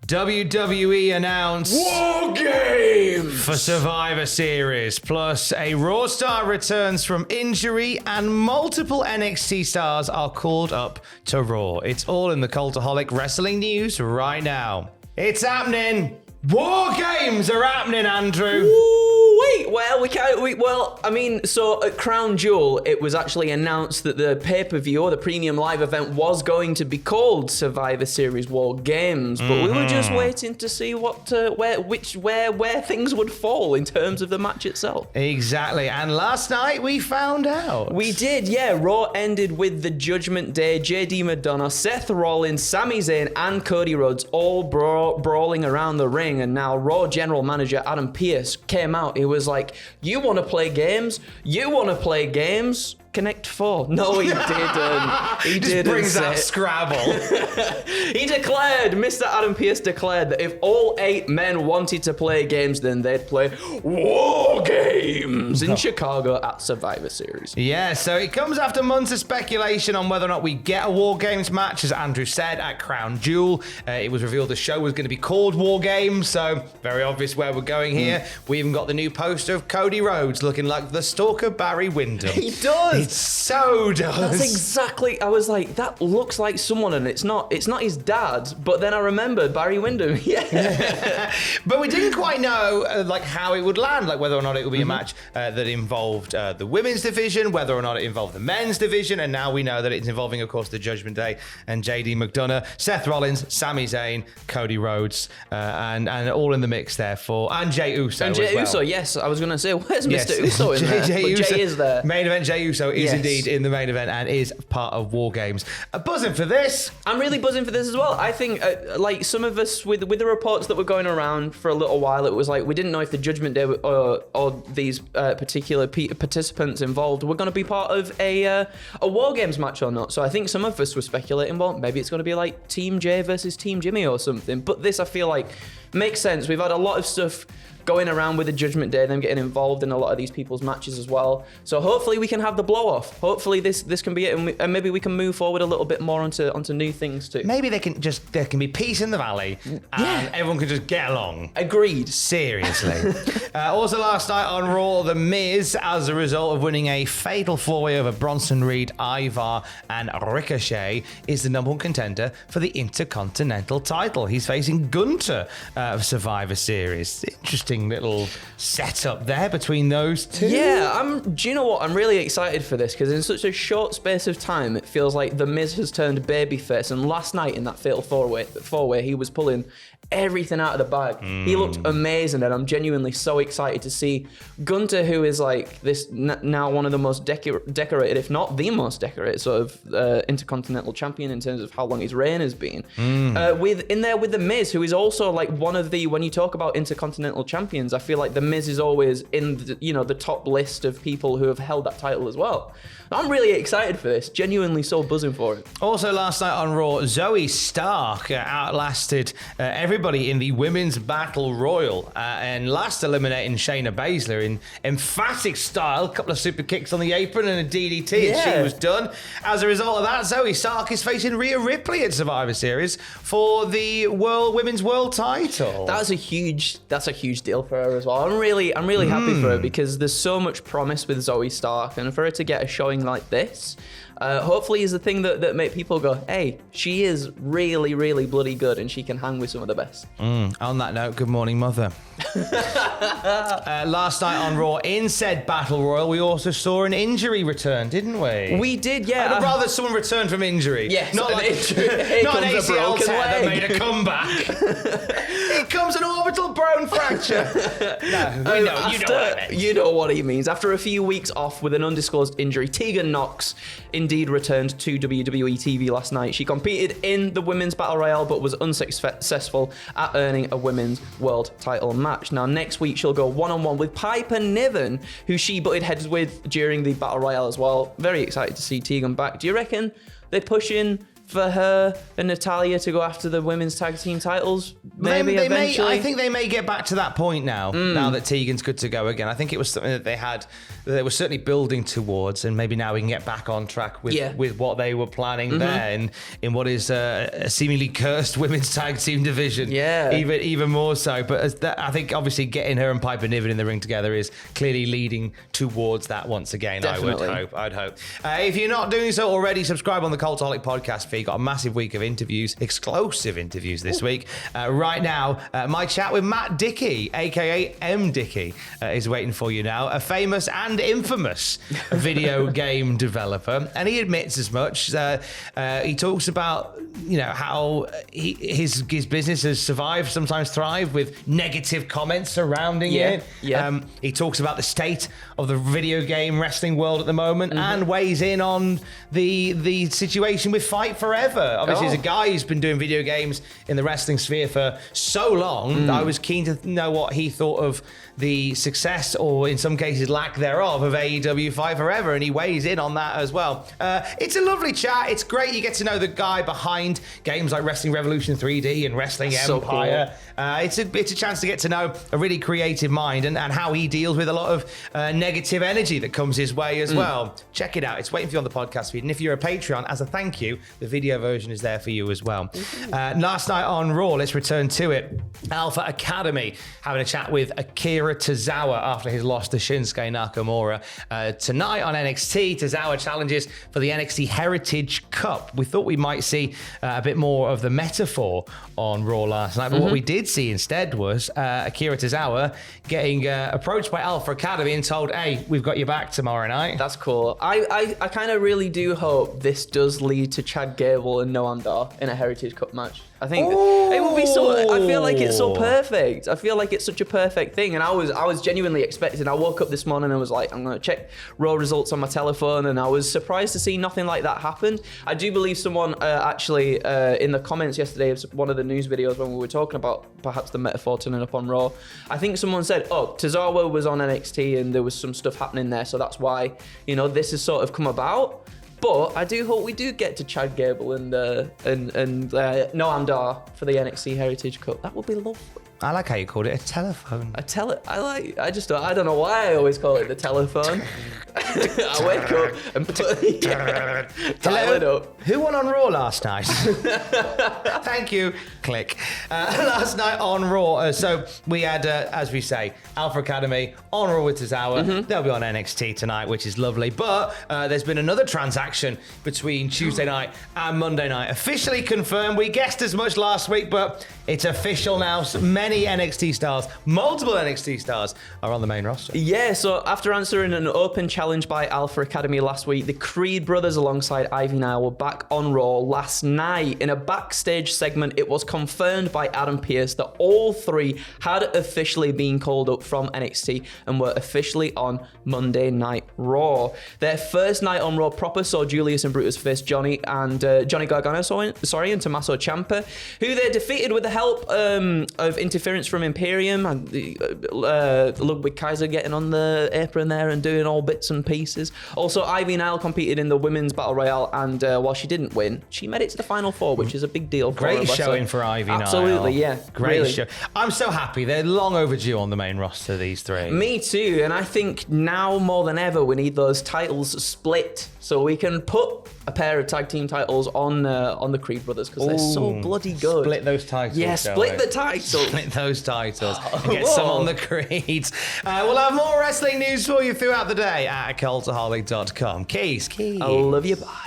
WWE announced War Games for Survivor Series, plus a Raw star returns from injury and multiple NXT stars are called up to Raw. It's all in the Cultaholic Wrestling News right now. It's happening! War Games are happening, Andrew! Wait, well, so at Crown Jewel, it was actually announced that the pay-per-view or the premium live event was going to be called Survivor Series War Games, but we were just waiting to see where things would fall in terms of the match itself. Exactly, and last night we found out. We did, yeah. Raw ended with the Judgment Day, JD McDonough, Seth Rollins, Sami Zayn, and Cody Rhodes all brawling around the ring, and now Raw General Manager Adam Pearce came out. He was like, you want to play games? You want to play games? Connect 4. No, he didn't. He just didn't. Brings that Scrabble. He declared, Mr. Adam Pearce declared that if all 8 men wanted to play games, then they'd play War Games in Chicago at Survivor Series. Yeah, so it comes after months of speculation on whether or not we get a War Games match, as Andrew said, at Crown Jewel. It was revealed the show was going to be called War Games, so very obvious where we're going here. We even got the new poster of Cody Rhodes looking like the stalker Barry Windham. He does. It so does. That's exactly. I was like, that looks like someone, and it's not his dad. But then I remembered Barry Windham. Yeah. But we didn't quite know how it would land, like whether or not it would be a match that involved the women's division, whether or not it involved the men's division, and now we know that it's involving, of course, the Judgment Day and JD McDonough, Seth Rollins, Sami Zayn, Cody Rhodes, and all in the mix there and Jey Uso. And Jey Uso, yes. I was going to say, where's Mr. Uso in there? Jey is there. Main event Jey Uso is indeed in the main event and is part of War Games. Buzzing for this. I'm really buzzing for this as well. I think, some of us, with the reports that were going around for a little while, it was like we didn't know if the Judgment Day or these particular participants involved were going to be part of a War Games match or not. So I think some of us were speculating, well, maybe it's going to be like Team Jay versus Team Jimmy or something. But this, I feel like, makes sense. We've had a lot of stuff going around with the Judgment Day, them getting involved in a lot of these people's matches as well. So hopefully we can have the blow off. Hopefully this can be it, and maybe we can move forward a little bit more onto new things too. Maybe there can be peace in the valley, and everyone can just get along. Agreed. Seriously. Also last night on Raw, The Miz, as a result of winning a fatal 4-way over Bronson Reed, Ivar, and Ricochet, is the number 1 contender for the Intercontinental title. He's facing Gunther of Survivor Series. Interesting little setup there between those two. Yeah, do you know what? I'm really excited for this because in such a short space of time, it feels like The Miz has turned babyface. And last night in that fatal four-way, he was pulling everything out of the bag. He looked amazing, and I'm genuinely so excited to see Gunther, who is like this now one of the most decorated, if not the most decorated, sort of Intercontinental champion in terms of how long his reign has been. With The Miz, who is also like one of the, when you talk about Intercontinental champions, I feel like The Miz is always in the top list of people who have held that title as well. I'm really excited for this. Genuinely so buzzing for it. Also last night on Raw, Zoe Stark outlasted everybody in the Women's Battle Royal and last eliminating Shayna Baszler in emphatic style. A couple of super kicks on the apron and a DDT and she was done. As a result of that, Zoe Stark is facing Rhea Ripley at Survivor Series for the Women's World title. That's a huge deal for her as well. I'm really happy for her because there's so much promise with Zoe Stark, and for her to get a showing like this, hopefully is the thing that make people go, hey, she is really, really bloody good and she can hang with some of the best. On that note, good morning, mother. Last night on Raw, in said Battle Royal, we also saw an injury return, didn't we? We did, yeah. I'd rather someone returned from injury. Yes, not like injury. not an ACL tear that made a comeback. Here comes an orbital bone fracture. No, you know what I mean. You know what he means. After a few weeks off with an undisclosed injury, Tegan Nox indeed returned to WWE TV last night. She competed in the Women's Battle Royale but was unsuccessful at earning a Women's World title match. Now, next week, she'll go one-on-one with Piper Niven, who she butted heads with during the Battle Royale as well. Very excited to see Tegan back. Do you reckon they're pushing for her and Natalya to go after the women's tag team titles? maybe eventually. I think they may get back to that point now. Now that Tegan's good to go again, I think it was something that they were certainly building towards, and maybe now we can get back on track with what they were planning there, in what is a seemingly cursed women's tag team division. Yeah, even more so. But I think obviously getting her and Piper Niven in the ring together is clearly leading towards that once again. Definitely. I'd hope. If you're not doing so already, subscribe on the Cultaholic podcast feed. Got a massive week of interviews, exclusive interviews this week. Right now, my chat with Matt Dickey, aka M Dickey, is waiting for you now. A famous and infamous video game developer, and he admits as much. He talks about how his business has survived, sometimes thrived with negative comments surrounding it. Yeah. He talks about the state of the video game wrestling world at the moment, and weighs in on the situation with Fight Forever. Obviously, as a guy who's been doing video games in the wrestling sphere for so long, I was keen to know what he thought of the success, or in some cases lack thereof, of AEW Fight Forever, and he weighs in on that as well. It's a lovely chat. It's great. You get to know the guy behind games like Wrestling Revolution 3D and Wrestling Empire. Cool. It's a chance to get to know a really creative mind and how he deals with a lot of negative energy that comes his way as well. Check it out. It's waiting for you on the podcast feed. And if you're a Patreon, as a thank you, the video version is there for you as well. Last night on Raw, let's return to it. Alpha Academy having a chat with Akira Tazawa after his loss to Shinsuke Nakamura. Tonight on NXT, Tazawa challenges for the NXT Heritage Cup. We thought we might see a bit more of the metaphor on Raw last night, but what we did see instead was Akira Tazawa getting approached by Alpha Academy and told, hey, we've got your back tomorrow night. That's cool. I kind of really do hope this does lead to Chad Gable and Noam Dar in a Heritage Cup match. I think it would be so. I feel like it's so perfect. I feel like it's such a perfect thing, and I was genuinely expecting. I woke up this morning and was like, I'm going to check Raw results on my telephone, and I was surprised to see nothing like that happened. I do believe someone actually in the comments yesterday of one of the news videos when we were talking about perhaps the metaphor turning up on Raw. I think someone said, Tazawa was on NXT and there was some stuff happening there, so that's why this has sort of come about. But I do hope we do get to Chad Gable and Noam Dar for the NXT Heritage Cup. That would be lovely. I like how you called it a telephone. I don't know why I always call it the telephone. I wake up and dial it up. Who won on Raw last night? Thank you. Click. Last night on Raw, so we had, as we say, Alpha Academy on Raw with Tazawa. They'll be on NXT tonight, which is lovely. But there's been another transaction between Tuesday night and Monday night. Officially confirmed. We guessed as much last week, but it's official now. So many NXT stars, multiple NXT stars, are on the main roster. Yeah, so after answering an open challenge by Alpha Academy last week, the Creed brothers alongside Ivy Nile were back on Raw last night. In a backstage segment, it was confirmed by Adam Pearce that all three had officially been called up from NXT and were officially on Monday Night Raw. Their first night on Raw proper saw Julius and Brutus face Johnny Gargano, and Tommaso Ciampa, who they defeated with the help of interference from Imperium and Ludwig Kaiser getting on the apron there and doing all bits and pieces. Also, Ivy Nile competed in the Women's Battle Royale, and while she didn't win, she made it to the Final Four, which is a big deal for her. Great showing for Ivy Nile. Absolutely, yeah. Great show. I'm so happy. They're long overdue on the main roster, these three. Me too, and I think now more than ever we need those titles split so we can put a pair of tag team titles on the Creed brothers because they're so bloody good. Split those titles. Yeah, split the titles. Split those titles and get some on the Creeds. We'll have more wrestling news for you throughout the day at cultaholic.com. Keys. I love you. Bye.